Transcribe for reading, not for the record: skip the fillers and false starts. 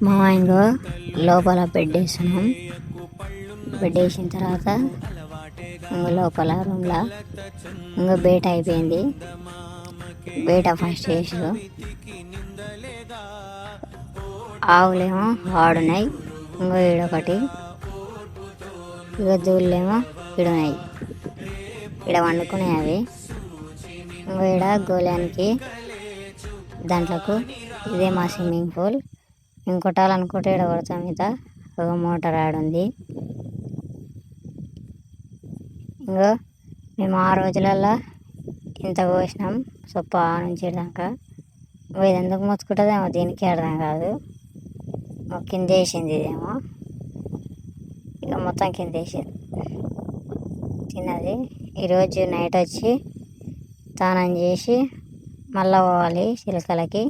మా ఇంకో లోపల బెడ్ వేసినాం. బెడ్ వేసిన తర్వాత ఇంకో లోపల రూమ్లో ఇంకో బేట అయిపోయింది. బేట ఫస్ట్ వేసారు. ఆవులేమో ఆడున్నాయి. ఇంకో ఈడొకటి, ఇక దూళ్ళేమో ఈడున్నాయి. ఈడ వండుకున్నాయి అవి. ఇంకో ఈడ గోళానికి దాంట్లోకి ఇదే మా స్విమ్మింగ్ పూల్. ఇంకొట్టాలనుకుంటే ఈడ కొడతాం. మీద ఒక మోటార్ ఆడుంది. ఇంకో మేము ఆ రోజులలో ఇంత కోసినాం సొప్ప నుంచి దాకా. ఇది ఎందుకు మొత్తుకుంటుందేమో దీనికి అర్థం కాదు. కింద వేసింది ఇదేమో, ఇక మొత్తం కింద వేసింది తిన్నది. ఈరోజు నైట్ వచ్చి స్నానం చేసి మళ్ళీ పోవాలి చిలకలకి.